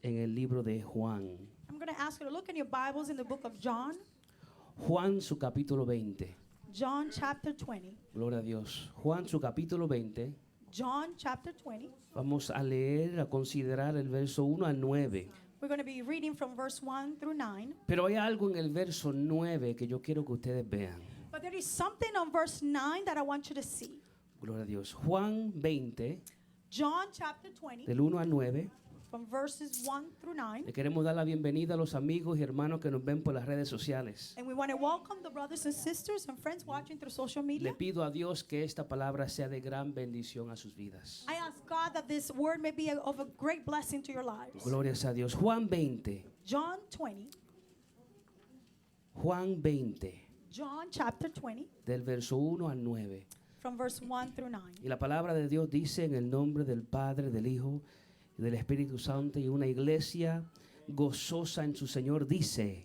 en el libro de Juan. I'm going to ask you to look in your Bibles in the book of John. Juan su capítulo 20. John chapter 20. Gloria a Dios. Juan su capítulo 20. John chapter 20. Vamos a leer, a considerar el verso 1 al 9. We're going to be reading from verse 1 through 9. Pero hay algo en el verso 9 que yo quiero que ustedes vean. But there is something on verse 9 that I want you to see. Gloria a Dios. Juan 20, John chapter 20, del 1 al 9. from verses 1 through 9. Le queremos dar la bienvenida a los amigos y hermanos que nos ven por las redes sociales. And we want to welcome the brothers and sisters and friends watching through social Le media. pido a Dios que esta palabra sea de gran bendición a sus vidas. I ask God that this word may be of a great blessing to your lives. Glorias a Dios. Juan 20. John 20, Juan 20, John chapter 20, del verso 1 al 9. from verse 1 through 9. Y la palabra de Dios dice en el nombre del Padre, del Hijo y del Espíritu Santo, y una iglesia gozosa en su Señor dice: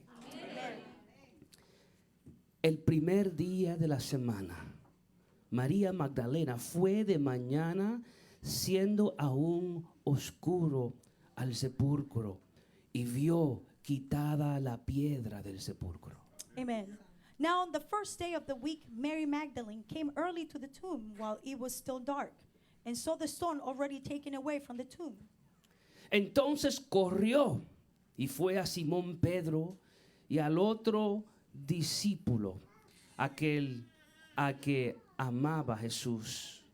el primer día de la semana, María Magdalena fue de mañana, siendo aún oscuro, al sepulcro y vio quitada la piedra del sepulcro. Amen. Now on the first day of the week, Mary Magdalene came early to the tomb while it was still dark, and saw the stone already taken away from the tomb. Entonces corrió y fue a Simón Pedro y al otro discípulo, aquel a que amaba Jesús,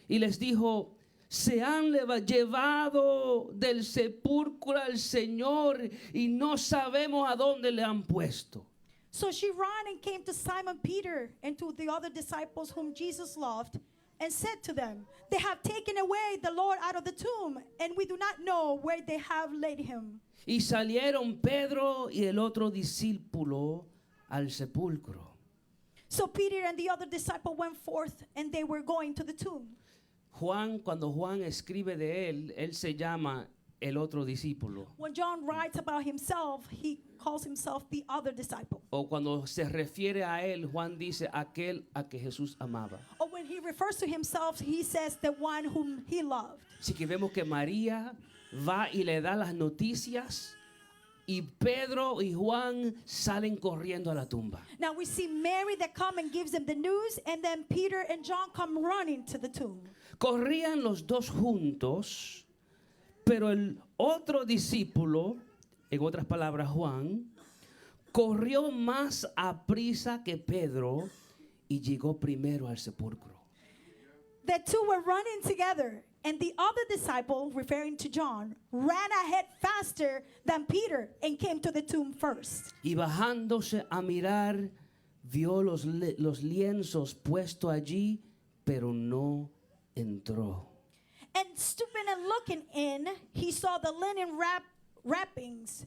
y les dijo: se han llevado del sepulcro al Señor y no sabemos a dónde le han puesto. So she ran and came to Simon Peter and to the other disciples whom Jesus loved, and said to them, they have taken away the Lord out of the tomb, and we do not know where they have laid him. Y salieron Pedro y el otro discípulo al sepulcro. So Peter and the other disciple went forth, and they were going to the tomb. Cuando Juan escribe de él se llama el otro discípulo. When John writes about himself, he calls himself the other disciple. O cuando se refiere a él, Juan dice aquel a que Jesús amaba. Or when he refers to himself, he says the one whom he loved. Así que vemos que María va y le da las noticias, y Pedro y Juan salen corriendo a la tumba. Now we see Mary that come and gives them the news, and then Peter and John come running to the tomb. Corrían los dos juntos, pero el otro discípulo, en otras palabras Juan, corrió más aprisa que Pedro y llegó primero al sepulcro. The two were running together, and the other disciple, referring to John, ran ahead faster than Peter and came to the tomb first. Y bajándose a mirar, vio los lienzos puestos allí, pero no entró. And stooping and looking in, he saw the linen wrappings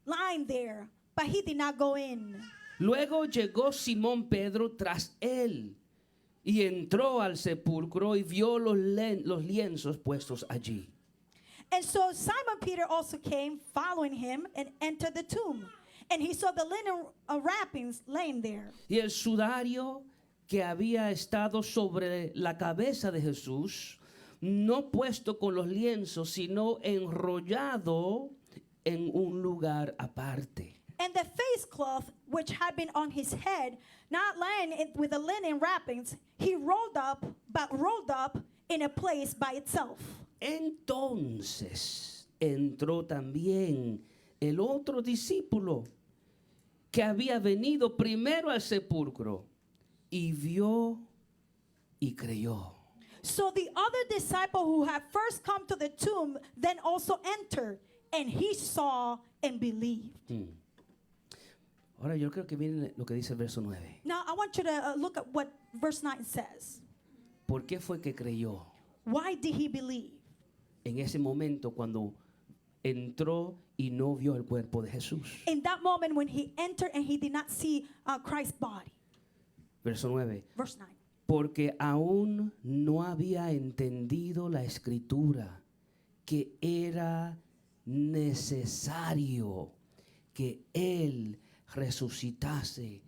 lying there, but he did not go in. Luego llegó Simón Pedro tras él y entró al sepulcro y vio los lienzos puestos allí. And so Simon Peter also came, following him, and entered the tomb. And he saw the linen wrappings laying there. Y el sudario que había estado sobre la cabeza de Jesús, no puesto con los lienzos, sino enrollado en un lugar aparte. And the face cloth which had been on his head, not lying with the linen wrappings, he rolled up in a place by itself. Entonces entró también el otro discípulo que había venido primero al sepulcro y vio y creyó. So the other disciple who had first come to the tomb then also entered, and he saw and believed. Ahora yo creo que viene lo que dice el verso 9. Now I want you to look at what verse 9 says. ¿Por qué fue que creyó? Why did he believe? En ese momento cuando entró y no vio el cuerpo de Jesús. In that moment when he entered and he did not see Christ's body. Verso 9. Verse 9. Porque aún no había entendido la escritura que era necesario que él resucitase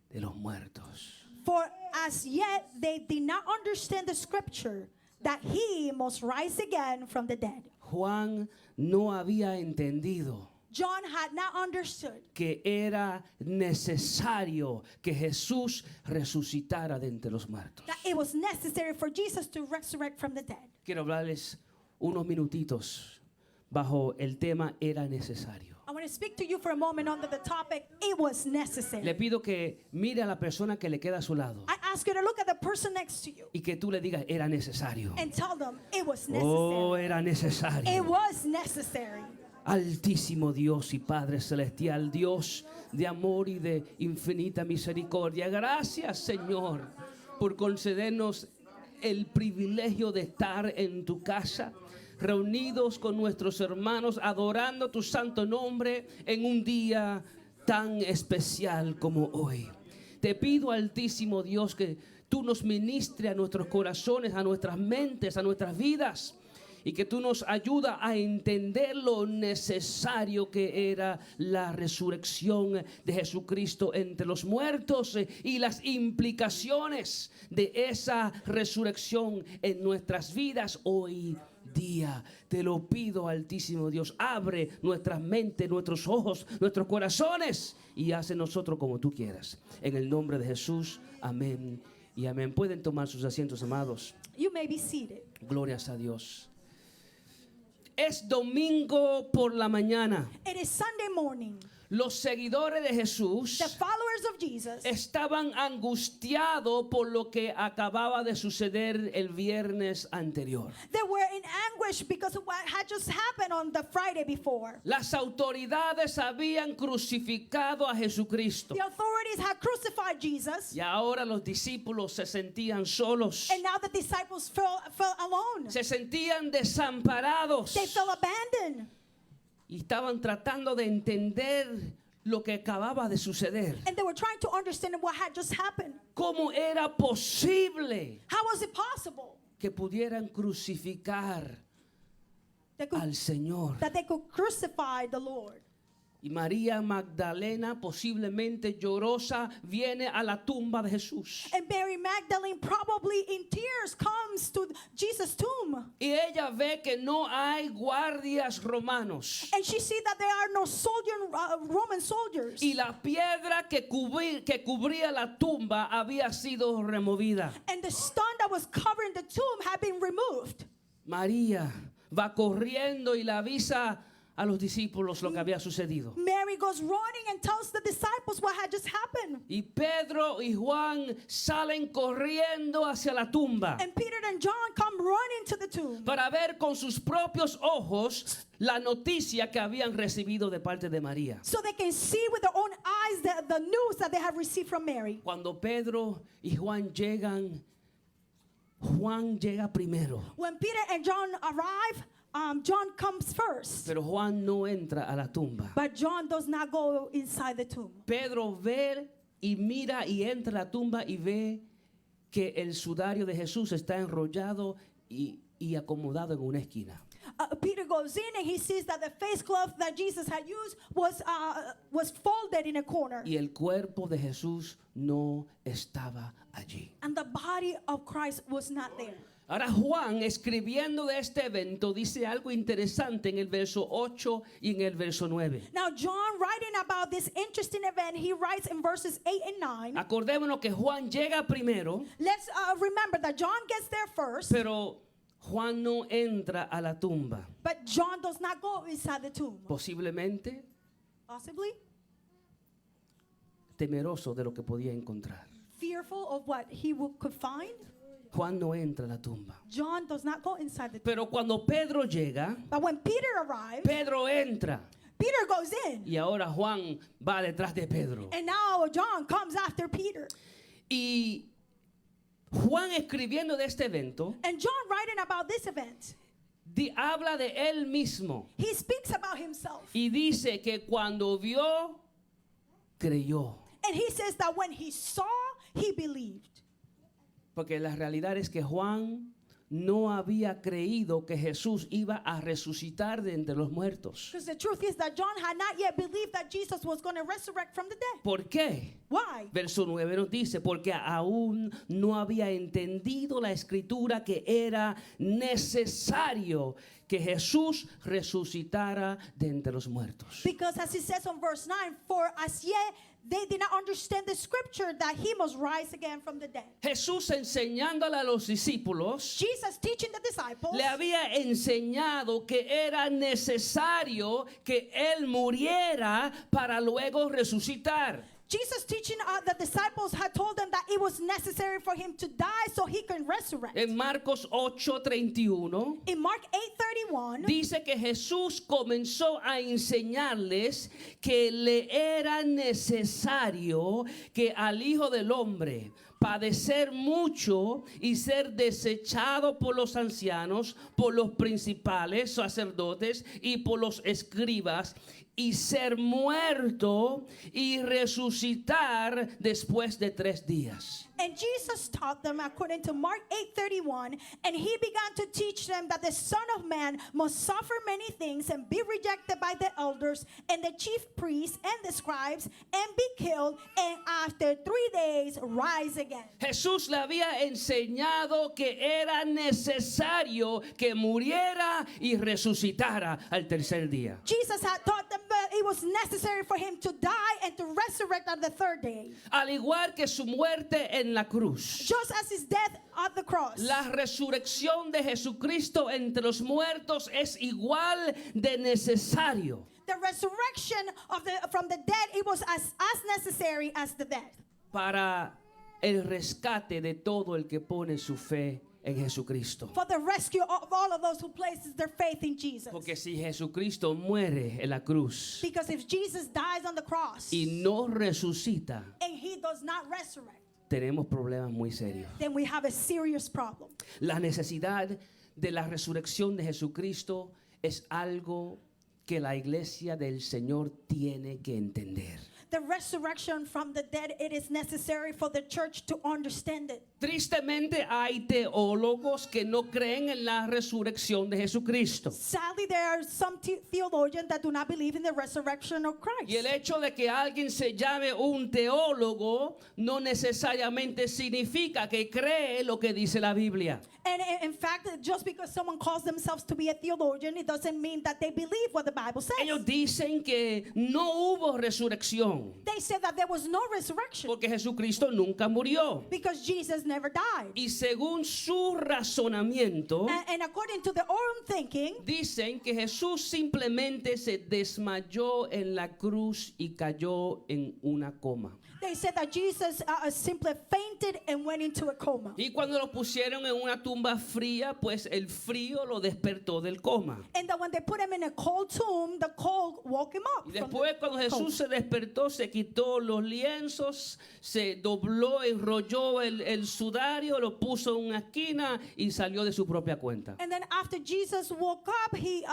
de los muertos. For as yet they did not understand the scripture that he must rise again from the dead. Juan no había entendido John had not understood que era necesario que Jesús resucitara de entre los muertos. that it was necessary for Jesus to resurrect from the dead. Quiero hablarles unos minutitos bajo el tema era necesario. I want to speak to you for a moment under the topic, it was necessary. Le pido que mire a la persona que le queda a su lado I ask you to look at the person next to you y que tú le digas era necesario. and tell them it was Oh, necessary. era It necesario. was necessary. Altísimo Dios y Padre Celestial, Dios de amor y de infinita misericordia. Gracias, Señor, por concedernos el privilegio de estar en tu casa, reunidos con nuestros hermanos, adorando tu santo nombre en un día tan especial como hoy. Te pido, Altísimo Dios, que tú nos ministres a nuestros corazones, a nuestras mentes, a nuestras vidas, y que tú nos ayudas a entender lo necesario que era la resurrección de Jesucristo entre los muertos y las implicaciones de esa resurrección en nuestras vidas hoy día. Te lo pido, Altísimo Dios, abre nuestras mentes, nuestros ojos, nuestros corazones y hace nosotros como tú quieras. En el nombre de Jesús, amén y amén. Pueden tomar sus asientos, amados. You may be seated. Glorias a Dios. Es domingo por la mañana. It is Sunday morning. Los seguidores de Jesús The followers of Jesus estaban angustiados por lo que acababa de suceder el viernes anterior. they were in anguish because of what had just happened on the Friday before. Las autoridades habían crucificado a Jesucristo The authorities had crucified Jesus, y ahora los discípulos se sentían solos, and now the disciples felt alone. se sentían desamparados They felt abandoned, y estaban tratando de entender lo que acababa de suceder. and they were trying to understand what had just happened. ¿Cómo era posible How was it possible que pudieran crucificar they could, al Señor? that they could crucify the Lord? Y María Magdalena, posiblemente llorosa, viene a la tumba de Jesús. And Mary Magdalene, probably in tears, comes to Jesus' tomb, Y ella ve que no hay guardias romanos. and she sees that there are no Roman soldiers, Y la piedra que cubría la tumba había sido removida. and the stone that was covering the tomb had been removed. María va corriendo y le avisa a los discípulos lo que había sucedido. Mary goes running and tells the disciples what had just happened. Y Pedro y Juan salen corriendo hacia la tumba And Peter and John come running to the tomb para ver con sus propios ojos la noticia que habían recibido de parte de María. so they can see with their own eyes the news that they have received from Mary. Cuando Pedro y Juan llegan, Juan llega primero, When Peter and John arrive, John comes first, pero Juan no entra a la tumba. but John does not go inside the tomb. Pedro ve y mira y entra a la tumba y ve que el sudario de Jesús está enrollado y acomodado en una esquina. Peter goes in and he sees that the face cloth that Jesus had used was folded in a corner, Y el cuerpo de Jesús no estaba allí. and the body of Christ was not there. Ahora Juan, escribiendo de este evento, dice algo interesante en el verso 8 y en el verso 9. Now John, writing about this interesting event, he writes in verses 8 and 9. Acordémonos que Juan llega primero, Let's remember that John gets there first, pero Juan no entra a la tumba. but John does not go inside the tomb. Posiblemente Possibly temeroso de lo que podía encontrar. fearful of what could find. Juan no entra a la tumba. John does not go inside the tomb. Pero cuando Pedro llega, But when Peter arrives, Pedro entra. Peter goes in. Y ahora Juan va detrás de Pedro. And now John comes after Peter. Y Juan, escribiendo de este evento, And John, writing about this event, habla de él mismo. he speaks about himself. Y dice que cuando vio, creyó. And he says that when he saw, he believed. Porque la realidad es que Juan no había creído que Jesús iba a resucitar de entre los muertos. Because the truth is that John had not yet believed that Jesus was going to resurrect from the dead. ¿Por qué? Why? Verso 9 nos dice, porque aún no había entendido la escritura que era necesario que Jesús resucitara de entre los muertos. Because as it says on verse 9, for as yet they did not understand the scripture that he must rise again from the dead. Jesús enseñándole a los discípulos, Jesus teaching the disciples, le había enseñado que era necesario que Él muriera para luego resucitar. Jesus teaching the disciples had told them that it was necessary for him to die so he can resurrect. En Marcos 8:31 In Mark 8:31, dice que Jesús comenzó a enseñarles que le era necesario que al Hijo del Hombre padecer mucho y ser desechado por los ancianos, por los principales sacerdotes y por los escribas, y ser muerto y resucitar después de 3 días. and Jesus taught them according to Mark 8:31, and he began to teach them that the Son of Man must suffer many things and be rejected by the elders and the chief priests and the scribes and be killed, and after 3 days rise again. Jesús le había enseñado que era necesario que muriera y resucitara al tercer día. Jesus had taught them that it was necessary for him to die and to resurrect on the 3rd day. Al igual que su muerte en la cruz. Just as his death on the cross. La resurrección de Jesucristo entre los muertos es igual de necesario. The resurrection from the dead, it was as necessary as the death. Para el rescate de todo el que pone su fe en Jesucristo. For the rescue of all of those who places their faith in Jesus. Porque si Jesucristo muere en la cruz Because if Jesus dies on the cross y no resucita, and he does not resurrect, tenemos problemas muy serios. then we have a serious problem. La necesidad de la resurrección de Jesucristo es algo que la iglesia del Señor tiene que entender. The resurrection from the dead, it is necessary for the church to understand it. Tristemente hay teólogos que no creen en la resurrección de Jesucristo. Sadly, there are some theologians that do not believe in the resurrection of Christ. Y el hecho de que alguien se llame un teólogo no necesariamente significa que cree lo que dice la Biblia. And in fact, just because someone calls themselves to be a theologian, it doesn't mean that they believe what the Bible says. Ellos dicen que no hubo resurrección They said that there was no resurrection porque Jesucristo nunca murió. because Jesus never died. Y según su razonamiento, And according to their own thinking, dicen que Jesús simplemente se desmayó en la cruz y cayó en una coma. they said that Jesus simply fainted and went into a coma. Y cuando lo pusieron en una tumba fría, pues el frío lo despertó del coma. And that when they put him in a cold tomb, the cold woke him up. Y from después the cuando cold. Jesús se despertó, se quitó los lienzos, se dobló, enrolló el sudario, lo puso en una esquina y salió de su propia cuenta. And then after Jesus woke up, he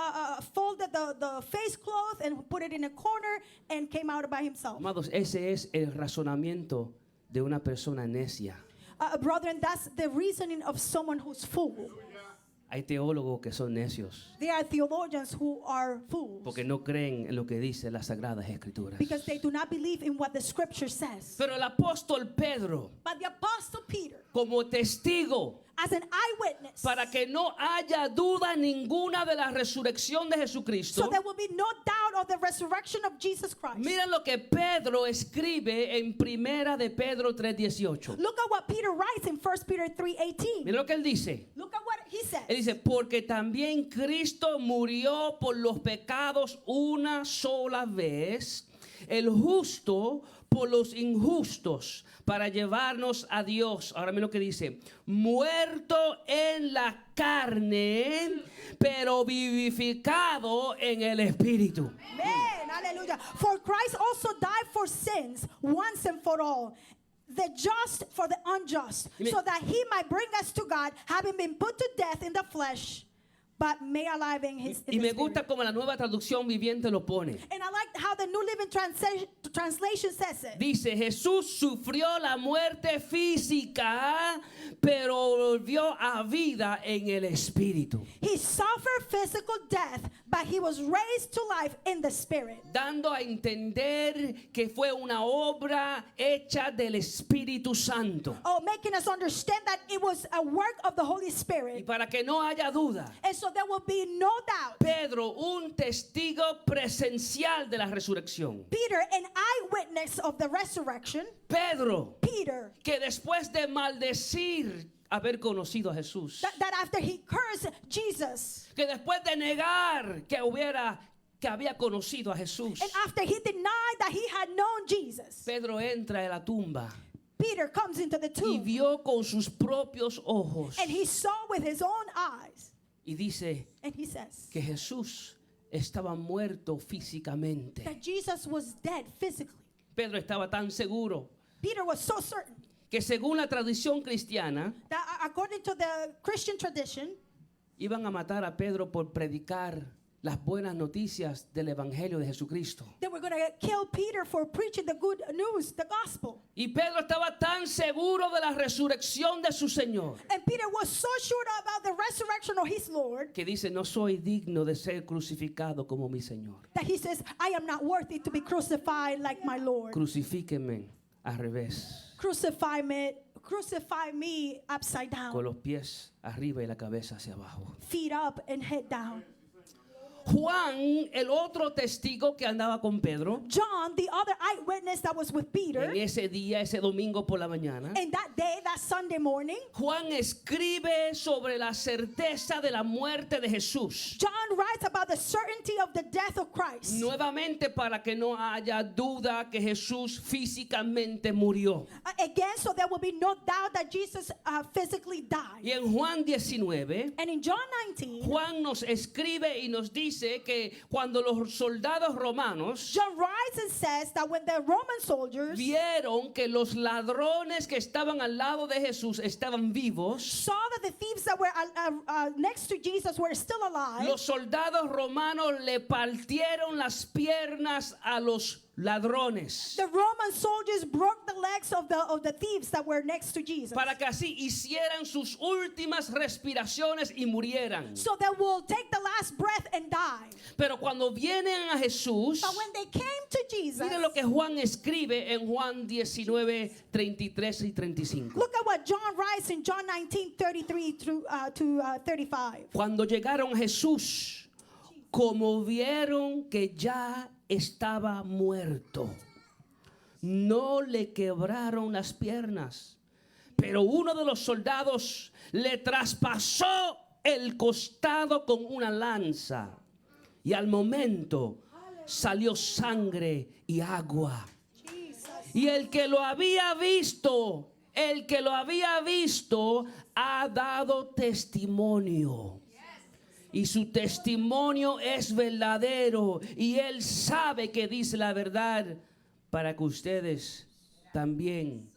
folded the face cloth and put it in a corner and came out by himself. Amados, ese es el razonamiento de una persona necia. Brethren, that's the reasoning of someone who's fool. Hay teólogos que son necios There are theologians who are fools porque no creen en lo que dice las Sagradas Escrituras. because they do not believe in what the scripture says. Pero el apóstol Pedro, But the apostle Peter, como testigo, as an eyewitness, para que no haya duda ninguna de la resurrección de Jesucristo, so there will be no doubt of the resurrection of Jesus Christ. mira lo que Pedro escribe en Primera de Pedro 3:18. Look at what Peter writes in 1 Peter 3:18. Mira lo que él dice. Look at what he says. Él dice, porque también Cristo murió por los pecados una sola vez, el justo por los injustos, para llevarnos a Dios. Ahora mira lo que dice, muerto en la carne, pero vivificado en el espíritu. Amen. Hallelujah. For Christ also died for sins once and for all, the just for the unjust, so that he might bring us to God, having been put to death in the flesh, but made alive in his in Y the me spirit. gusta como la Nueva Traducción Viviente lo pone. And I like how the New Living translation says it. Dice, Jesús sufrió la muerte física, pero volvió a vida en el espíritu. He suffered physical death, but he was raised to life in the spirit. Dando a entender que fue una obra hecha del Espíritu Santo. Oh, making us understand that it was a work of the Holy Y Spirit. para que no haya duda, And so there will be no doubt. Pedro, un testigo presencial de la resurrección. Peter, an eyewitness of the resurrection. Pedro, Peter, que después de maldecir haber conocido a Jesús, that after he cursed Jesus, que después de negar que había conocido a Jesús, and after he denied that he had known Jesus, Pedro entra en la tumba Peter comes into the y tomb vio con sus propios ojos and he saw with his own eyes, y dice and he says que Jesús estaba muerto físicamente. that Jesus was dead physically. Pedro estaba tan seguro Peter was so certain que según la tradición cristiana that according to the Christian tradition, iban a matar a Pedro por predicar las buenas noticias del Evangelio de Jesucristo. they were going to kill Peter for preaching the good news, the gospel. Y Pedro estaba tan seguro de la resurrección de su Señor And Peter was so sure about the resurrection of his Lord que dice, no soy digno de ser crucificado como mi Señor. that he says, I am not worthy to be crucified like my Lord. Crucifíqueme al revés, Crucify me upside down, con los pies arriba y la cabeza hacia abajo. feet up and head down. Juan, el otro testigo que andaba con Pedro, John, the other eyewitness that was with Peter, en ese día, ese domingo por la mañana, and that day, that Sunday morning, Juan escribe sobre la certeza de la muerte de Jesús. John writes about the certainty of the death of Christ. Nuevamente para que no haya duda que Jesús físicamente murió. Again, so there will be no doubt that Jesus physically died. Y en Juan 19, And in John 19, Juan nos escribe y nos dice que cuando los soldados romanos John writes and says that when the Roman soldiers vieron que los ladrones que estaban al lado de Jesús estaban vivos, saw that the thieves that were next to Jesus were still alive, los soldados romanos le partieron las piernas a los ladrones the Roman soldiers broke the legs of the thieves that were next to Jesus, para que así hicieran sus últimas respiraciones y murieran. so they will take the last breath and die. Pero cuando vienen a Jesús, But when they came to Jesus, miren lo que Juan escribe en Juan 19, 33 y 35. look at what John writes in John 19, 33 to 35. Cuando llegaron a Jesús, como vieron que ya estaba muerto, no le quebraron las piernas, pero uno de los soldados le traspasó el costado con una lanza y al momento salió sangre y agua. Y el que lo había visto ha dado testimonio. Y su testimonio es verdadero. Y él sabe que dice la verdad para que ustedes también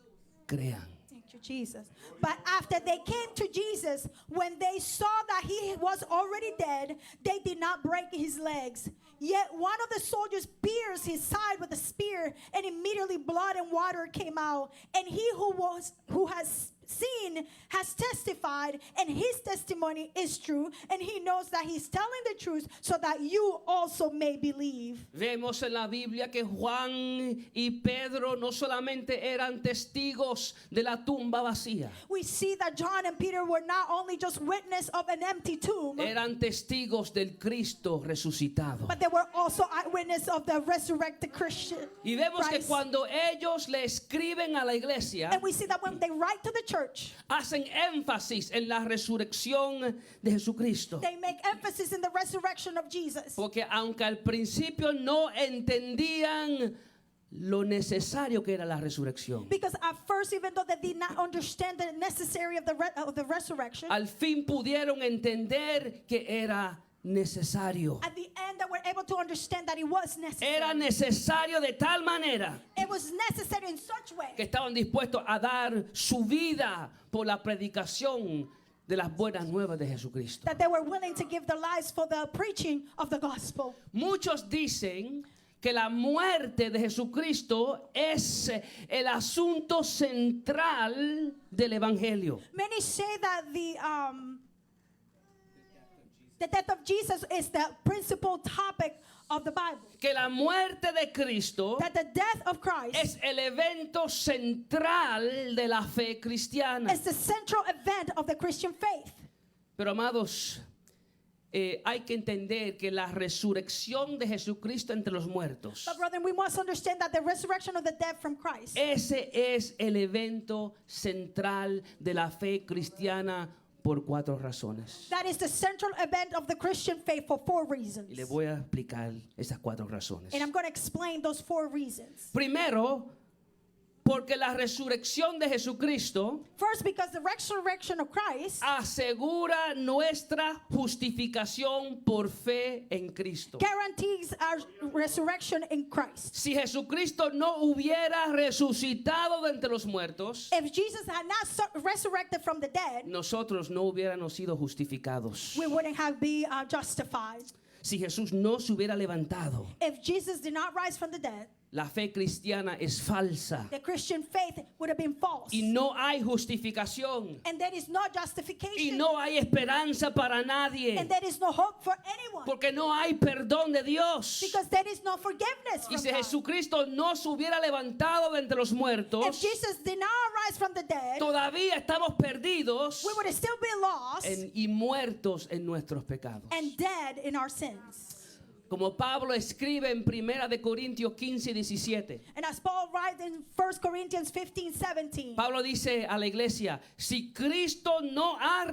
crean. Thank you, Jesus. But after they came to Jesus, when they saw that he was already dead, they did not break his legs. Yet one of the soldiers pierced his side with a spear, and immediately blood and water came out. And he who has seen has testified, and his testimony is true, and he knows that he's telling the truth, so that you also may believe. Vemos en la Biblia que Juan y Pedro no solamente eran testigos de la tumba vacía, We see that John and Peter were not only just witness of an empty tomb, eran testigos del Cristo resucitado. but they were also eyewitness of the resurrected Christian. Y vemos que Christ. cuando ellos le escriben a la iglesia, And we see that when they write to the church, hacen énfasis en la resurrección de Jesucristo. they make emphasis in the resurrection of Jesus. Porque aunque al principio no entendían lo necesario que era la resurrección, Because at first, even though they did not understand the necessary of the resurrection, al fin pudieron entender que era necesario. at the end they were able to understand that it was necessary. Era necesario de tal manera It was necessary in such way que estaban dispuestos a dar su vida por la predicación de las buenas nuevas de Jesucristo. that they were willing to give their lives for the preaching of the gospel. Muchos dicen que la muerte de Jesucristo es el asunto central del evangelio. Many say that the death of Jesus is the principal topic of the Bible. Que la muerte de Cristo That the death of Christ es el evento central de la fe cristiana. is the central event of the Christian faith. Pero amados, hay que entender que la resurrección de Jesucristo entre los muertos, But brethren, we must understand that the resurrection of the dead from Christ, ese es el evento central de la fe cristiana por 4 razones. that is the central event of the Christian faith for 4 reasons. Y les voy a explicar esas 4 razones. And I'm going to explain those 4 reasons. Primero, porque la resurrección de Jesucristo First, because the resurrection of Christ asegura nuestra justificación por fe en Cristo. guarantees our resurrection in Christ. Si Jesucristo no hubiera resucitado de entre los muertos, If Jesus had not resurrected from the dead, nosotros no hubiéramos sido justificados. we wouldn't have been justified. Si Jesús no se hubiera levantado, If Jesus did not rise from the dead, la fe cristiana es falsa the Christian faith would have been false. y no hay justificación And there is no y justification. no hay esperanza para nadie And there is no hope for anyone. porque no hay perdón de Dios. Because there is no forgiveness Y from si God. Jesucristo no se hubiera levantado de entre los If muertos, Jesus did not rise from the dead, todavía estamos perdidos we would still be lost y muertos en nuestros pecados. and dead in our sins. Como Pablo escribe en 1 de Corintios 15 y 17. And as Paul writes in 1 Corinthians 15:17, Pablo dice a la iglesia, si Cristo no ha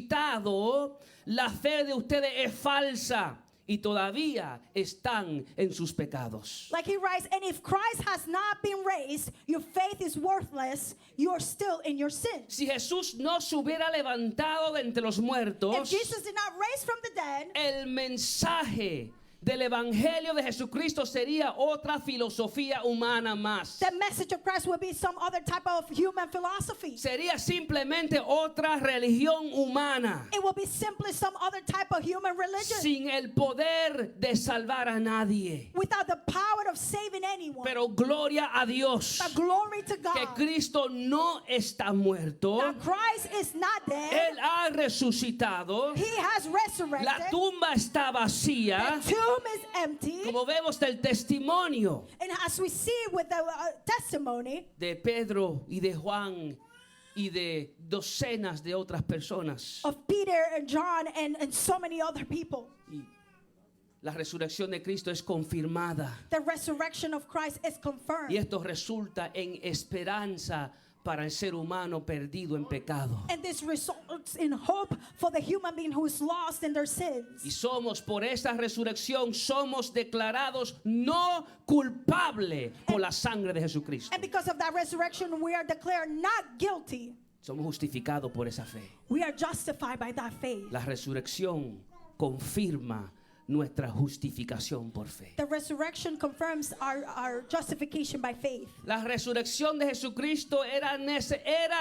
resucitado, la fe de ustedes es falsa y todavía están en sus pecados. like he writes, and if Christ has not been raised, your faith is worthless, you are still in your sins. Si Jesús no se hubiera levantado de entre los If muertos, Jesus did not raise from the dead, el mensaje del evangelio de Jesucristo sería otra filosofía humana más. the message of Christ would be some other type of human philosophy. Sería simplemente otra religión humana, It will be simply some other type of human religion sin el poder de salvar a nadie. without the power of saving anyone. Pero gloria a Dios, But glory to que God. Cristo no está muerto. That Christ is not dead. Él ha resucitado. He has resurrected. La tumba está vacía. The tomb is empty. Como vemos del testimonio And as we see with the testimony de Pedro y de Juan y de docenas de otras personas. of Peter and John and so many other people, Y la resurrección de Cristo es confirmada. the resurrection of Christ is confirmed. Y esto resulta en esperanza para el ser humano perdido en pecado. And this results in hope for the human being who is lost in their sins. Y somos, por esa resurrección, somos declarados no culpables por la sangre de Jesucristo. And because of that resurrection, we are declared not guilty. Somos justificados por esa fe. We are justified by that faith. La resurrección confirma nuestra justificación por fe. The resurrection confirms our justification by faith. La resurrección de Jesucristo era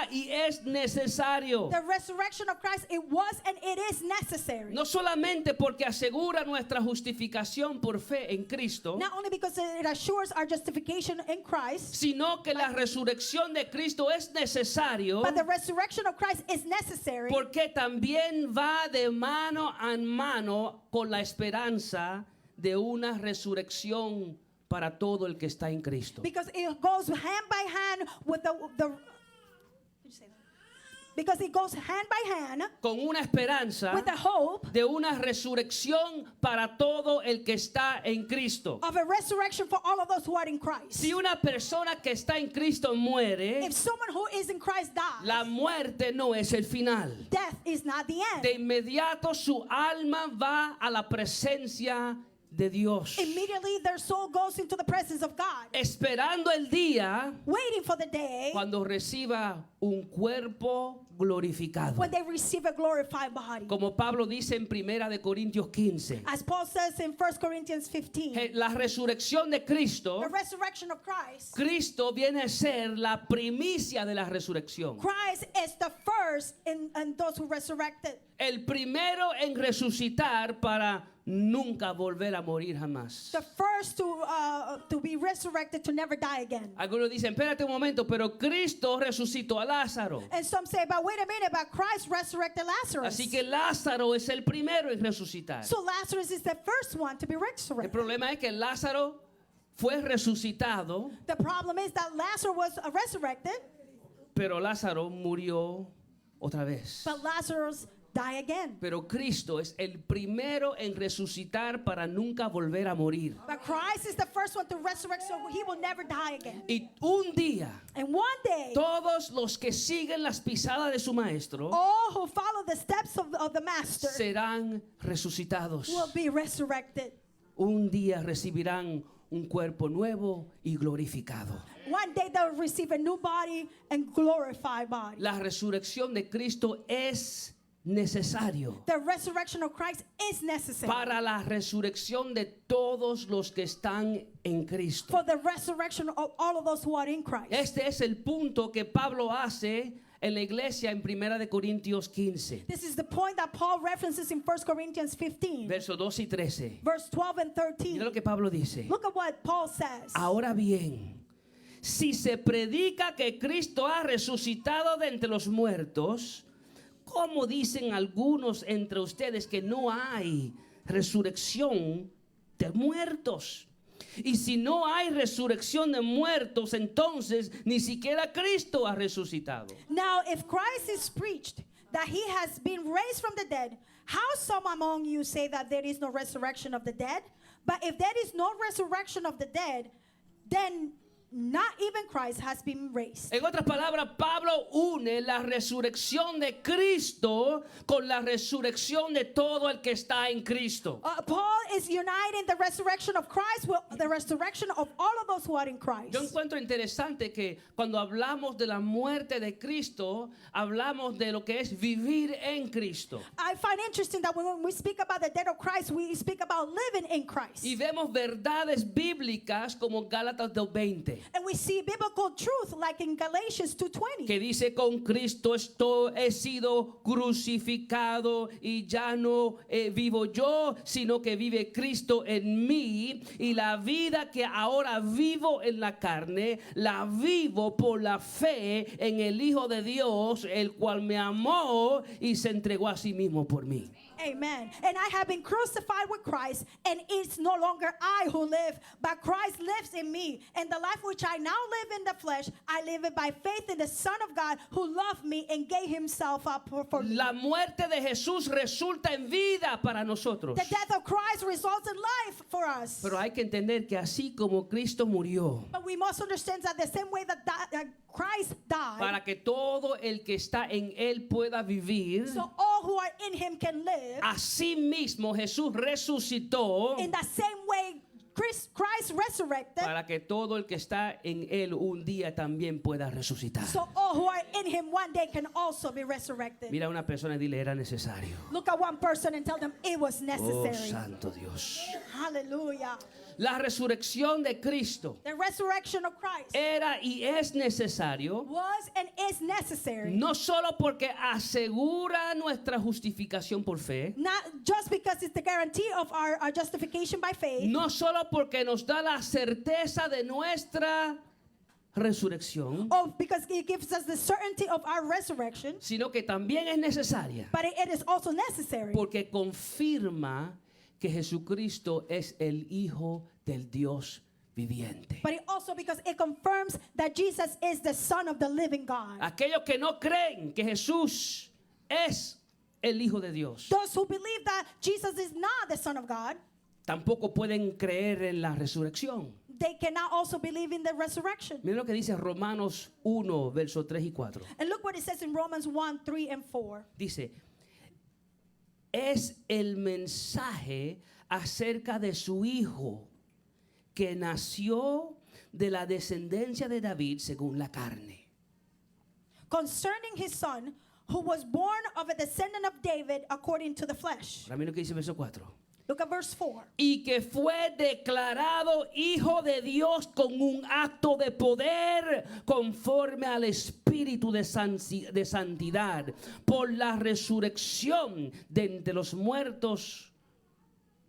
y es necesario. The resurrection of Christ, it was and it is necessary. No solamente porque asegura nuestra justificación por fe en Cristo, Not only because it assures our justification in Christ, sino que la resurrección de Cristo es necesario but the resurrection of Christ is necessary porque también va de mano en mano con la esperanza de una resurrección para todo el que está en Cristo. because it goes hand by hand with because it goes hand by hand Con una esperanza with the hope de una resurrección para todo el que está en Cristo. of a resurrection for all of those who are in Christ. Si una persona que está en Cristo muere, If someone who is in Christ dies, la muerte no es el final. death is not the end. De inmediato su alma va a la presencia de Dios, Immediately their soul goes into the presence of God, esperando el día waiting for the day cuando reciba un cuerpo glorificado. when they receive a glorified body. Como Pablo dice en 1 de Corintios 15, As Paul says in 1 Corinthians 15, la resurrección de Cristo, the resurrection of Christ, Cristo viene a ser la primicia de la resurrección. Christ is the first in those who resurrected. El primero en resucitar para nunca volver a morir jamás. The first to be resurrected to never die again. Algunos dicen, espérate un momento, pero Cristo resucitó a Lázaro. And some say, but wait a minute, but Christ resurrected Lazarus. Así que Lázaro es el primero en resucitar. So Lazarus is the first one to be El resurrected. problema es que Lázaro fue resucitado, The problem is that Lazarus was resurrected, pero Lázaro murió otra vez. but Lazarus died again. Pero Cristo es el primero en resucitar para nunca volver a morir. But Christ is the first one to resurrect, so he will never die again. Y un día, And one day, todos los que siguen las pisadas de su maestro all who follow the steps of the Master serán resucitados. will be resurrected. Un día recibirán un cuerpo nuevo y glorificado. One day they'll receive a new body and glorified body. La resurrección de Cristo es necesario The resurrection of Christ is necessary para la resurrección de todos los que están en Cristo. for the resurrection of all of those who are in Christ. Este es el punto que Pablo hace en la iglesia en 1 de Corintios 15, This is the point that Paul references in 1 Corinthians 15, versos 2 y 13. verse 12 and Mira 13. lo que Pablo dice. Look at what Paul says. Ahora bien, si se predica que Cristo ha resucitado de entre los muertos, ¿cómo dicen algunos entre ustedes que no hay resurrección de muertos? Y si no hay resurrección de muertos, entonces ni siquiera Cristo ha resucitado. Now, if Christ is preached that he has been raised from the dead, how some among you say that there is no resurrection of the dead? But if there is no resurrection of the dead, then not even Christ has been raised. En otras palabras, Pablo une la resurrección de Cristo con la resurrección de todo el que está en Cristo. Paul is uniting the resurrection of Christ with the resurrection of all of those who are in Christ. Yo encuentro interesante que cuando hablamos de la muerte de Cristo, hablamos de lo que es vivir en Cristo. I find interesting that when we speak about the death of Christ, we speak about living in Christ. Y vemos verdades bíblicas como Gálatas 2:20, And we see biblical truth like in Galatians 2:20. que dice, con Cristo he sido crucificado y ya no vivo yo, sino que vive Cristo en mí, y la vida que ahora vivo en la carne, la vivo por la fe en el Hijo de Dios, el cual me amó y se entregó a sí mismo por mí. Amen. And I have been crucified with Christ, and it's no longer I who live, but Christ lives in me. And the life which I now live in the flesh, I live it by faith in the Son of God who loved me and gave himself up for me. La muerte de Jesús resulta en vida para nosotros. The death of Christ results in life for us. Pero hay que entender que así como Cristo murió, But we must understand that the same way that Christ died, para que todo el que está en él pueda vivir, so all who are in him can live. así mismo Jesús resucitó In the same way Christ resurrected, para que todo el que está en él un día también pueda resucitar. so all who are in him one day can also be resurrected. Mira a una persona y dile, era necesario. Look at one person and tell them it was Oh, necessary. santo Dios. Hallelujah. La resurrección de Cristo The resurrection of Christ era y es necesario, was and is necessary. no solo porque asegura nuestra justificación por fe, Not just because it's the guarantee of our justification by faith, no solo porque nos da la certeza de nuestra resurrección, or because it gives us the certainty of our resurrection, sino que también es necesaria but it is also necessary porque confirma que Jesucristo es el Hijo del Dios viviente. but it also because it confirms that Jesus is the Son of the living God. Aquellos que no creen que Jesús es el Hijo de Dios, Those who believe that Jesus is not the Son of God, tampoco pueden creer en la resurrección. they cannot also believe in the resurrection. Miren lo que dice Romanos 1, versos 3 y 4. And look what it says in Romans 1, 3, and 4. Dice, es el mensaje acerca de su Hijo que nació de la descendencia de David según la carne. Concerning his Son, who was born of a descendant of David according to the flesh. Ahora miren lo que dice el verso 4. Look at verse 4. Y que fue declarado Hijo de Dios con un acto de poder conforme al Espíritu de santidad por la resurrección de entre los muertos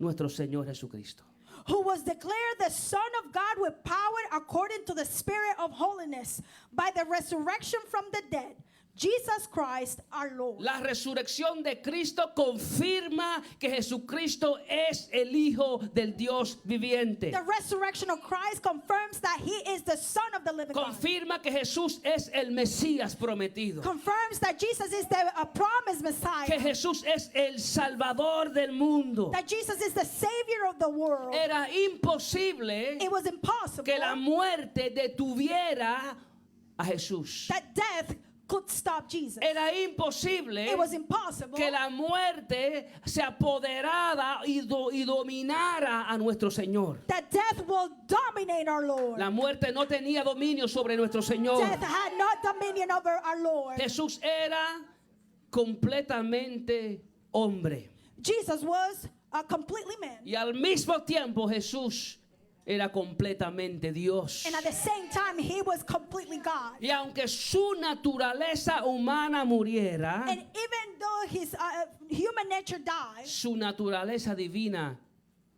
nuestro Señor Jesucristo. who was declared the Son of God with power according to the Spirit of holiness by the resurrection from the dead, Jesus Christ our Lord. La resurrección de Cristo confirma que Jesucristo es el Hijo del Dios viviente. The resurrection of Christ confirms that he is the Son of the living God. Confirma que Jesús es el Mesías prometido. Confirms that Jesus is the promised Messiah. Que Jesús es el Salvador del mundo. That Jesus is the Savior of the world. Era imposible It was impossible que la muerte detuviera a Jesús. that death could stop Jesus. Era imposible It was impossible que la muerte se apoderara y dominara a nuestro Señor. that death will dominate our Lord. La muerte no tenía dominio sobre nuestro Señor. Death had not dominion over our Lord. Jesús era completamente hombre. Jesus was completely man. Y al mismo tiempo Jesús era completamente Dios. And at the same time, he was completely God. Y aunque su naturaleza humana muriera, And even though his human nature died, su naturaleza divina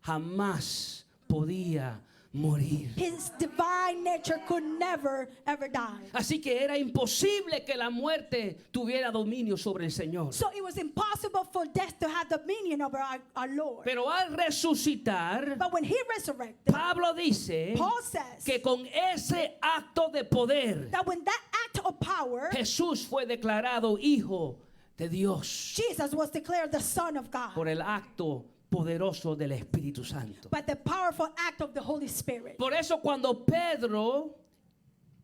jamás podía morir. his divine nature could never, ever die. Así que era imposible que la muerte tuviera dominio sobre el Señor. So it was impossible for death to have dominion over our Lord. Pero al resucitar, But when he resurrected, Pablo dice Paul says que con ese acto de poder, that when that act of power, Jesús fue declarado hijo de Dios Jesus was declared the Son of God por el acto poderoso del Espíritu Santo. by the powerful act of the Holy Spirit. Por eso cuando Pedro,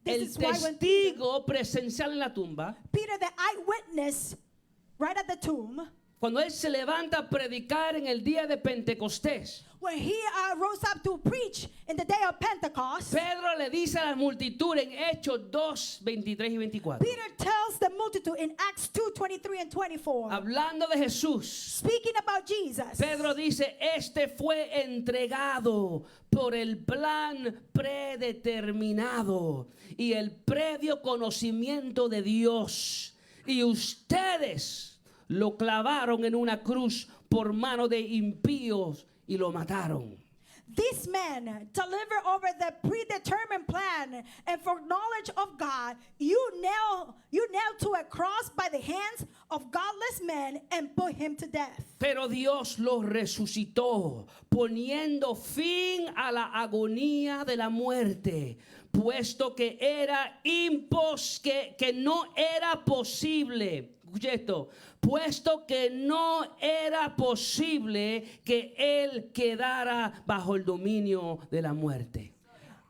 This el is why when testigo presencial en la tumba, Peter, the eyewitness, right at the tomb, cuando él se levanta a predicar en el día de Pentecostés, when he rose up to preach in the day of Pentecost, Pedro le dice a la multitud en Hechos 2, 23 y 24, Peter tells the multitude in Acts 2, 23 and 24, hablando de Jesús, speaking about Jesus, Pedro dice, este fue entregado por el plan predeterminado y el previo conocimiento de Dios, y ustedes lo clavaron en una cruz por mano de impíos y lo mataron. this man delivered over the predetermined plan and for knowledge of God, you nailed to a cross by the hands of godless men and put him to death. Pero Dios lo resucitó, poniendo fin a la agonía de la muerte, puesto que no era posible. Escuche esto, puesto que no era posible que él quedara bajo el dominio de la muerte.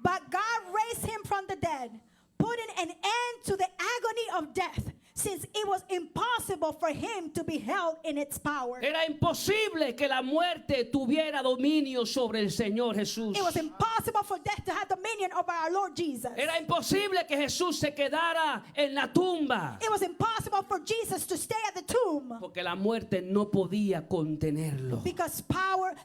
But God raised him from the dead, putting an end to the agony of death, since it was impossible for him to be held in its power. Era imposible que la muerte tuviera dominio sobre el Señor Jesús. It was impossible for death to have dominion over our Lord Jesus. Era imposible que Jesús se quedara en la tumba, It was impossible for Jesus to stay at the tomb porque la muerte no podía contenerlo. because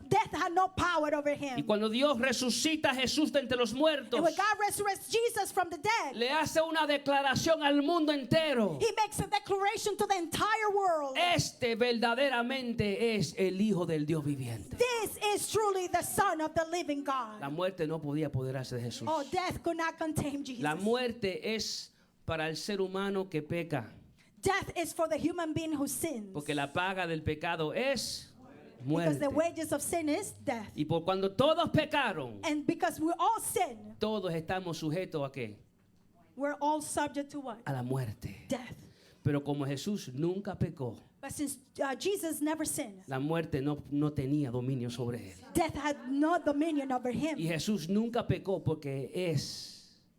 death had no power over Y him. cuando Dios resucita a Jesús de entre los muertos, And when God resurrects Jesus from the dead, le hace una declaración al mundo entero. he makes a declaration to the entire world. Este verdaderamente es el Hijo del Dios viviente. This is truly the Son of the living God. La muerte no podía apoderarse de Jesús. Oh, death could not contain Jesus. La muerte es para el ser humano que peca, Death is for the human being who sins. porque la paga del pecado es Because the muerte. wages of sin is death. Y por cuando todos pecaron, And because we all sin, todos estamos sujetos a qué? we're all subject to what? A la muerte. Death. Pero como Jesús nunca pecó, But since Jesus never sinned, la muerte no tenía dominio sobre él. death had no dominion over him. Y Jesús nunca pecó porque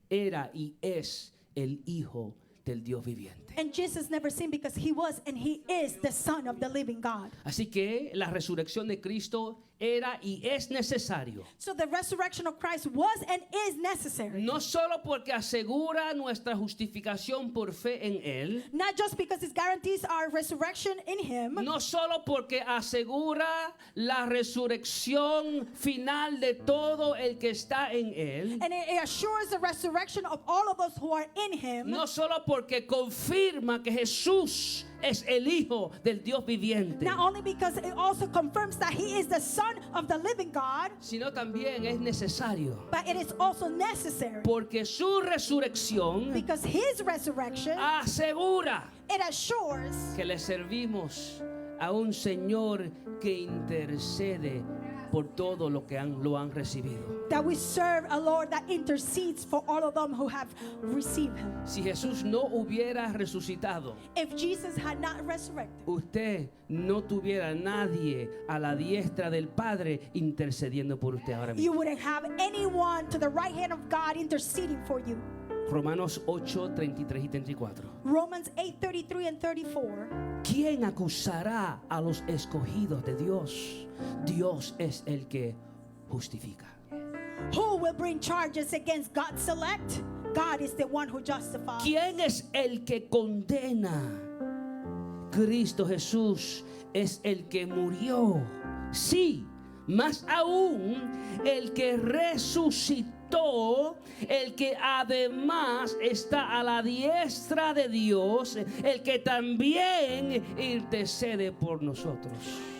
era y es el Hijo del Dios viviente. And Jesus never sinned because he was and he is the Son of the living God. Así que la resurrección de Cristo era y es necesario. So the resurrection of Christ was and is necessary. No solo porque asegura nuestra justificación por fe en Él. Not just because it guarantees our resurrection in him. No solo porque asegura la resurrección final de todo el que está en Él. And it assures the resurrection of all of us who are in him. No solo porque confirma confirma que Jesús es el Hijo del Dios viviente, Not only because it also confirms that he is the Son of the living God, sino también es necesario, but it is also necessary porque su resurrección because his resurrection, asegura it assures que le servimos a un Señor que intercede por todo lo que lo han recibido. that we serve a Lord that intercedes for all of them who have received him. Si Jesús no hubiera resucitado, If Jesus had not resurrected, usted no tuviera nadie a la diestra del Padre intercediendo por usted ahora you mismo. wouldn't have anyone to the right hand of God interceding for you. Romanos 8, 33 y 34. Romans 8:33 and 34. ¿Quién acusará a los escogidos de Dios? Dios es el que justifica. Who will bring charges against God's select? God is the one who justifies. ¿Quién es el que condena? Cristo Jesús es el que murió. Sí, más aún el que resucitó, el que además está a la diestra de Dios, el que también intercede por nosotros.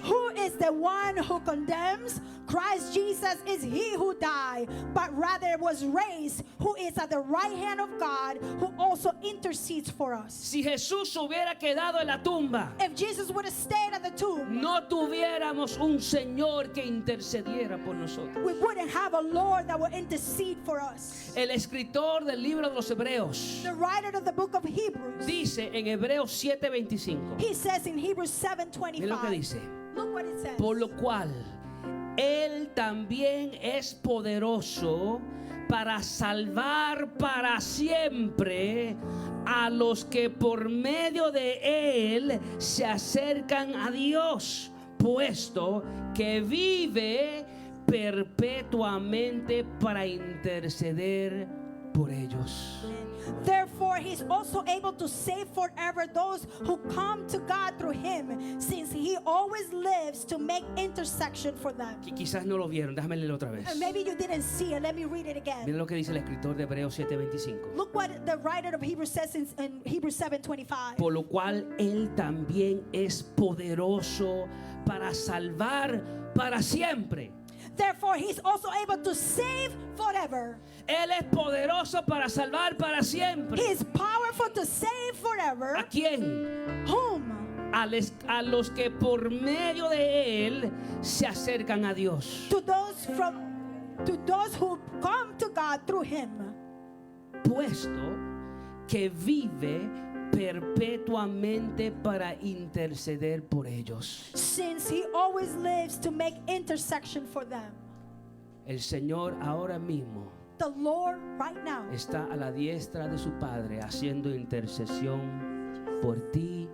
Who is the one who condemns? Christ Jesus is he who died, but rather was raised, who is at the right hand of God, who also intercedes for us. Si Jesús hubiera quedado en la tumba, If Jesus would have stayed at the tomb, no tuviéramos un Señor que intercediera por nosotros. we wouldn't have a Lord that would intercede for us. El escritor del libro de los Hebreos The writer of the book of Hebrews, dice en Hebreos 7:25, he says in Hebrews mira lo que 7:25, dice: look what it says. por lo cual Él también es poderoso para salvar para siempre a los que por medio de Él se acercan a Dios, puesto que vive perpetuamente para interceder por ellos. Therefore, he's also able to save forever those who come to God through him, since he always lives to make intercession for them. Quizás no lo vieron, déjame leerlo otra vez. And maybe you didn't see it. Let me read it again. Mira lo que dice el escritor de Hebreos 7:25. Look what the writer of Hebrews says in Hebrews 7:25. Por lo cual Él también es poderoso para salvar para siempre. Therefore, he's also able to save forever. Él es poderoso para salvar para siempre. He is powerful to save forever. ¿A quién? Whom? A los que por medio de Él se acercan a Dios. To those who come to God through him. Puesto que vive perpetuamente para interceder por ellos. Since he always lives to make intercession for them. El Señor ahora mismo The Lord right now está a la diestra de su Padre haciendo intercesión por ti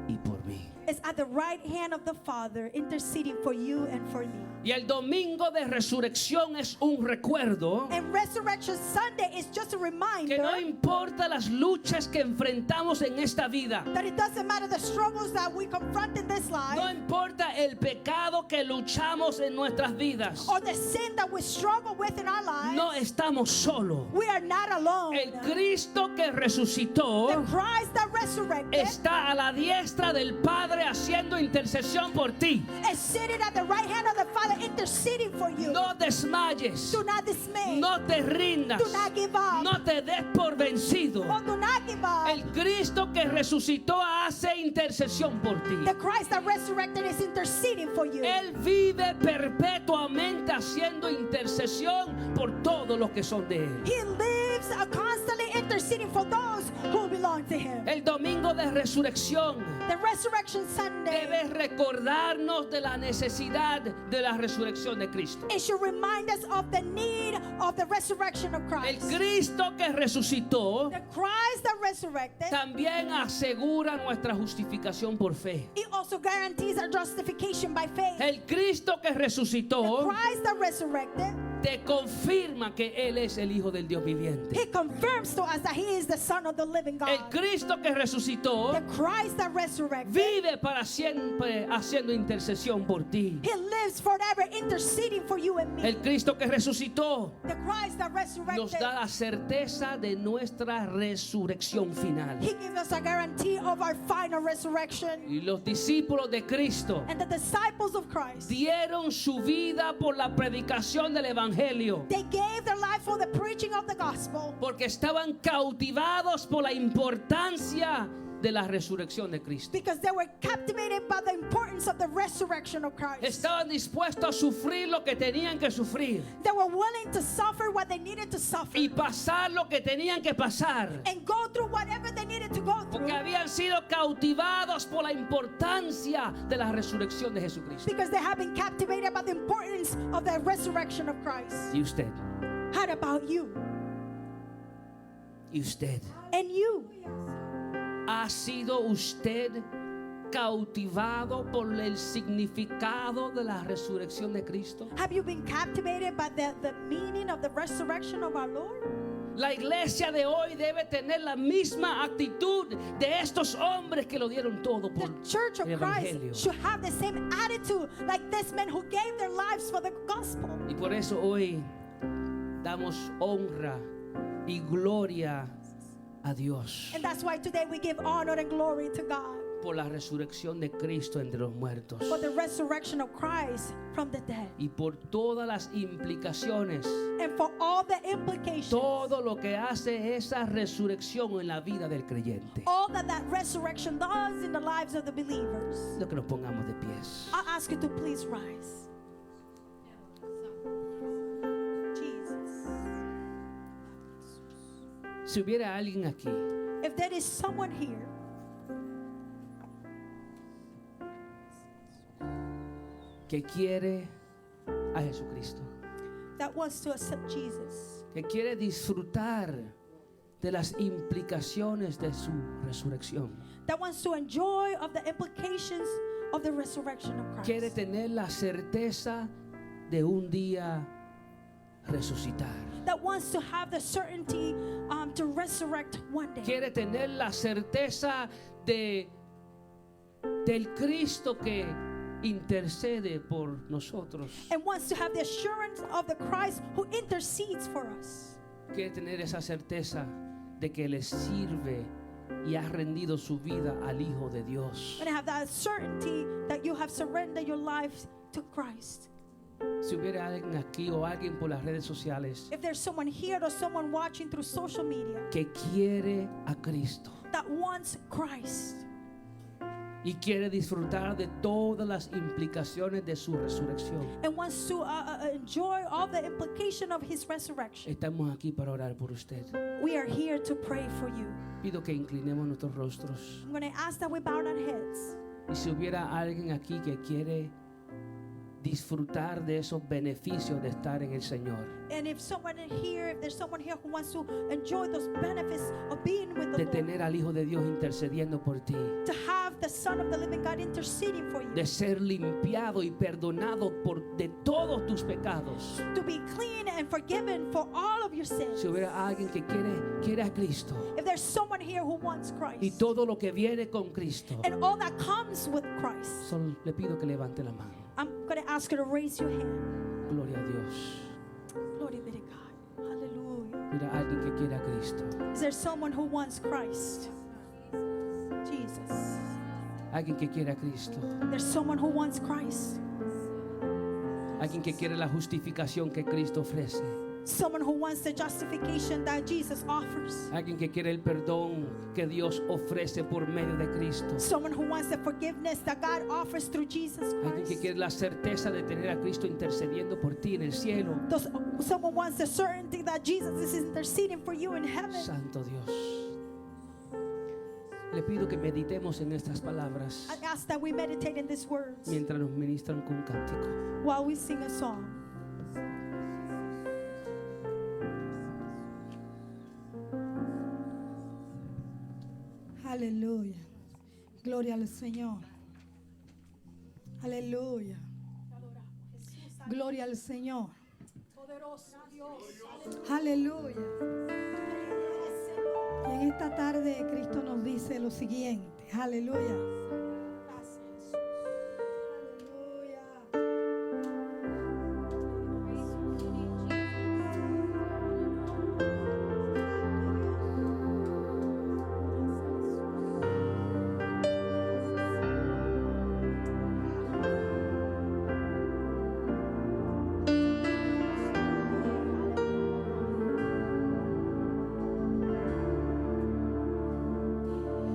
y por mí. is at the right hand of the Father interceding for you and for me. Y el domingo de resurrección es un recuerdo And Resurrection Sunday is just a que reminder no importa las luchas que enfrentamos en esta vida, that it doesn't matter the struggles that we confront in this life no importa el pecado que luchamos en nuestras vidas, or the sin that we struggle with in our lives. no estamos solos. We are not alone. El Cristo que resucitó The Christ that resurrected está a la diestra del Padre haciendo intercesión por ti. is sitting at the right hand of the Father interceding for you. No desmayes, Do not dismay. no te rindas, Do not give up. no te des por vencido. Oh, do not give up. El Cristo que resucitó hace intercesión por ti. The Christ that resurrected is interceding for you. Él vive perpetuamente haciendo intercesión por todos los que son de Él. He lives constantly interceding for those who belong to him. El domingo de resurrección The Resurrection Sunday, debe recordarnos de la necesidad de la resurrección de Cristo. it should remind us of the need of the resurrection of El Christ. Cristo que resucitó The Christ that resurrected, también asegura nuestra justificación por fe. it also guarantees our justification by faith. El Cristo que The resucitó Christ that resurrected te confirma que Él es el Hijo del Dios viviente. He confirms to us that He is the Son of the living El God. Cristo que resucitó The Christ that resurrected. vive para siempre haciendo intercesión por ti. He lives forever interceding for you and me. El Cristo que resucitó The Christ that nos resurrected. da la certeza de nuestra resurrección final. He gives us a guarantee of our final resurrection. Y los discípulos de Cristo And the disciples of Christ, dieron su vida por la predicación del Evangelio, they gave their life for the preaching of the gospel porque estaban cautivados por la importancia de la resurrección de Cristo. because they were captivated by the importance of the resurrection of Christ. Estaban dispuestos a sufrir lo que tenían que sufrir They were willing to suffer what they needed to suffer y pasar lo que tenían que pasar, and go through whatever they needed to go porque through habían sido cautivados por la importancia de la resurrección de Jesucristo. because they have been captivated by the importance of the resurrection of Christ. Y usted, How about you? y usted, And you? ¿ha sido usted cautivado por el significado de la resurrección de Cristo? Have you been captivated by the meaning of the resurrection of our Lord? La iglesia de hoy debe tener la misma actitud de estos hombres que lo dieron todo por The church of el Christ Evangelio. should have the same attitude like this men who gave their lives for the gospel. Y por eso hoy damos honra y gloria a Dios And that's why today we give honor and glory to God por la resurrección de Cristo entre los muertos for the resurrection of Christ from the dead y por todas las implicaciones, and for all the implications, todo lo que hace esa resurrección en la vida del creyente. all that resurrection does in the lives of the believers. Lo que nos pongamos de pies. I'll ask you to please rise. Jesus. Si hubiera alguien aquí If there is someone here que quiere a Jesucristo, that wants to accept Jesus, que quiere disfrutar de las implicaciones de su resurrección, that wants to enjoy of the implications of the resurrection of quiere Christ, tener la certeza de un día resucitar, that wants to have the certainty to resurrect one day, quiere tener la certeza del Cristo que intercede por nosotros, and wants to have the assurance of the Christ who intercedes for us, quiere tener esa certeza de que le sirve y ha rendido su vida al Hijo de Dios. and have that certainty that you have surrendered your life to Christ. Si hubiera alguien aquí o alguien por las redes sociales If there's someone here or someone watching through social media que quiere a Cristo that wants Christ y quiere disfrutar de todas las implicaciones de su resurrección, and wants to enjoy all the implication of his resurrection, estamos aquí para orar por usted. we are here to pray for you. Pido que inclinemos nuestros rostros. I'm going to ask that we bow our heads. Y si hubiera alguien aquí que quiere disfrutar de esos beneficios de estar en el Señor, And if there's someone here who wants to enjoy those benefits of being with the de Lord, tener al Hijo de Dios intercediendo por ti, to have the Son of the living God interceding for you, de ser limpiado y perdonado de todos tus pecados. to be clean and forgiven for all of your sins. Si hubiera alguien que quiere a Cristo If there's someone here who wants y Christ todo lo que viene con Cristo, and all that comes with Christ, solo le pido que levante la mano. I'm going to ask you to raise your hand. Gloria a Dios. Glory be to God. Hallelujah. Mira, alguien que quiere a Cristo, Is there someone who wants Christ? Jesus. alguien que quiere a Cristo, There's someone who wants Christ. alguien que quiere la justificación que Cristo ofrece, Someone who wants the justification that Jesus offers. alguien que quiere el perdón que Dios ofrece por medio de Cristo, Someone who wants the forgiveness that God offers through Jesus alguien que Christ. quiere la certeza de tener a Cristo intercediendo por ti en el cielo. Someone wants the certainty that Jesus is interceding for you in heaven. Santo Dios, le pido que meditemos en estas palabras I ask that we meditate in these words mientras nos ministran con un cántico. while we sing a song. Aleluya. Gloria al Señor. Aleluya. Gloria al Señor. Aleluya. Y en esta tarde Cristo nos dice lo siguiente. Aleluya.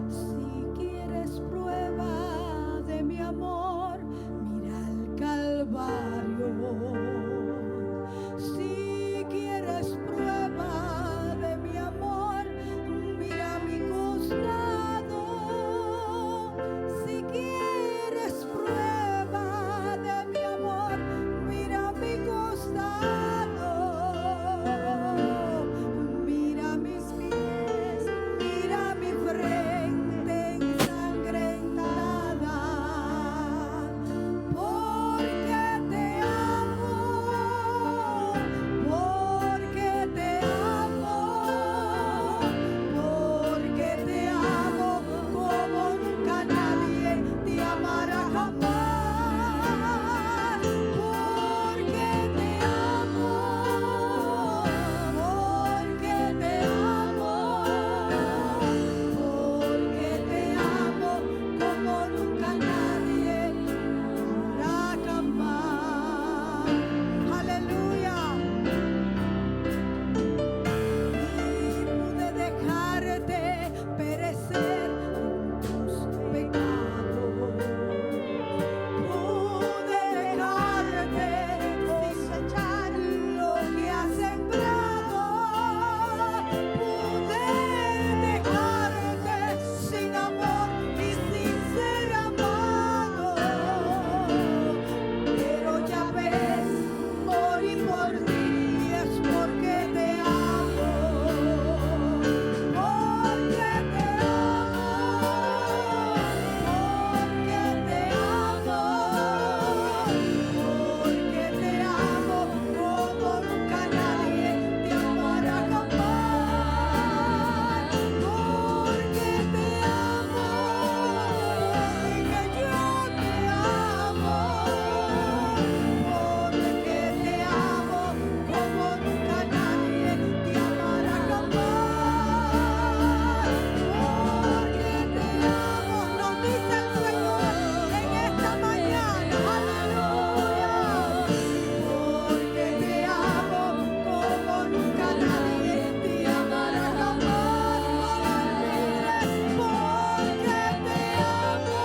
Si quieres prueba de mi amor, mira al Calvario. Si quieres prueba de mi amor, mira mi costado. Si quieres prueba de mi amor, mira mi costado. Mira mis pies, mira mi frente ensangrentada, porque te amo, porque te amo, porque te amo como nunca nadie te amará jamás, porque te amo, porque te amo, porque te amo como nunca nadie hará jamás. Aleluya. Y pude dejarte perecer en tus pecados. Pude dejarte cosechar lo que has sembrado. Pude dejarte sin amor y sin ser amado. Pero ya ves, morí por ti, es porque te amo. Porque te amo, porque te amo, porque te amo como nunca nadie te amará jamás. Porque te amo, porque yo te amo, porque te amo como nunca nadie te amará jamás. Porque te amo, nos dice el Señor en esta mañana, aleluya. Porque te amo como nunca nadie te amará jamás. Porque te amo,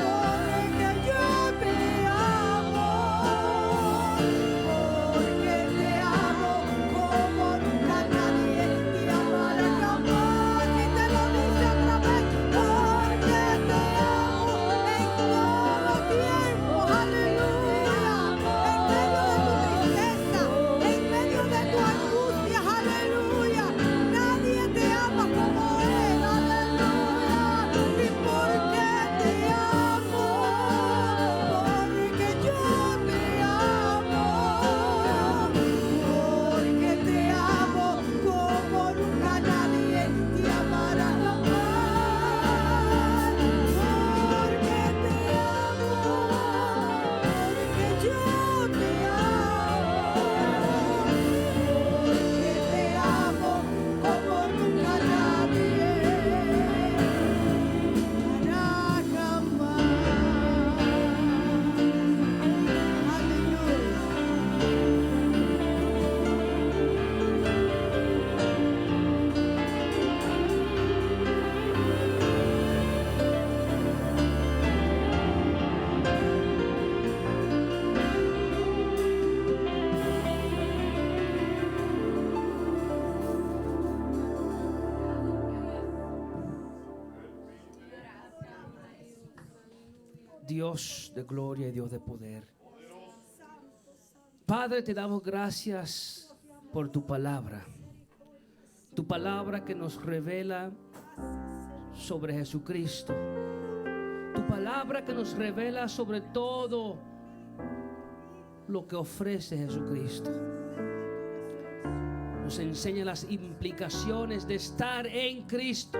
porque yo te amo, porque te amo como nunca nadie te amará jamás. Y te lo dice otra vez, porque te amo en todo tiempo, aleluya. En medio de tu tristeza, en medio de tu angustia, aleluya. Nadie te ama como Él, aleluya. Y porque te amo, porque yo te amo, porque te amo como nunca nadie te amará jamás. Porque te amo, porque yo te amo, porque te amo como nunca nadie hará jamás. Aleluya. Dios de gloria y Dios de poder. Padre, te damos gracias por tu palabra. Tu palabra que nos revela sobre Jesucristo. Tu palabra que nos revela sobre todo lo que ofrece Jesucristo. Nos enseña las implicaciones de estar en Cristo.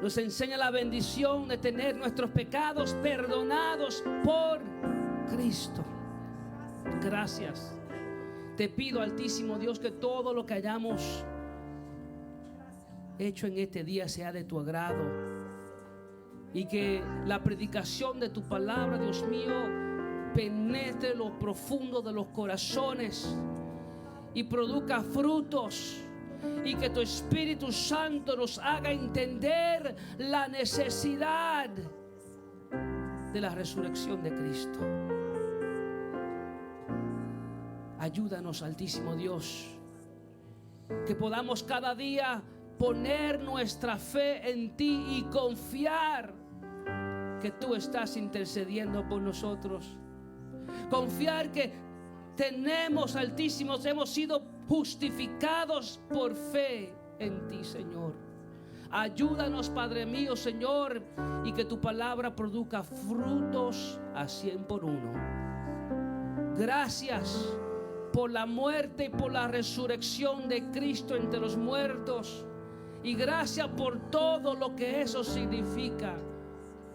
Nos enseña la bendición de tener nuestros pecados perdonados por Cristo. Gracias. Te pido, Altísimo Dios, que todo lo que hayamos hecho en este día sea de tu agrado, y que la predicación de tu palabra, Dios mío, penetre lo profundo de los corazones y produzca frutos, y que tu Espíritu Santo nos haga entender la necesidad de la resurrección de Cristo. Ayúdanos, Altísimo Dios, que podamos cada día poner nuestra fe en ti y confiar que tú estás intercediendo por nosotros. Confiar que tenemos, Altísimos, hemos sido justificados por fe en ti, Señor. Ayúdanos, Padre mío, Señor, y que tu palabra produzca frutos a 100 por 1. Gracias por la muerte y por la resurrección de Cristo entre los muertos. Y gracias por todo lo que eso significa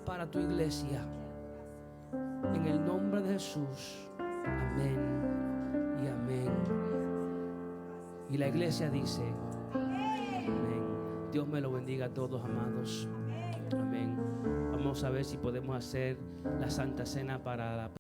para tu iglesia. En el nombre de Jesús. Amén y amén. Y la iglesia dice: amén. Dios me lo bendiga a todos, amados. Amén. Vamos a ver si podemos hacer la Santa Cena para la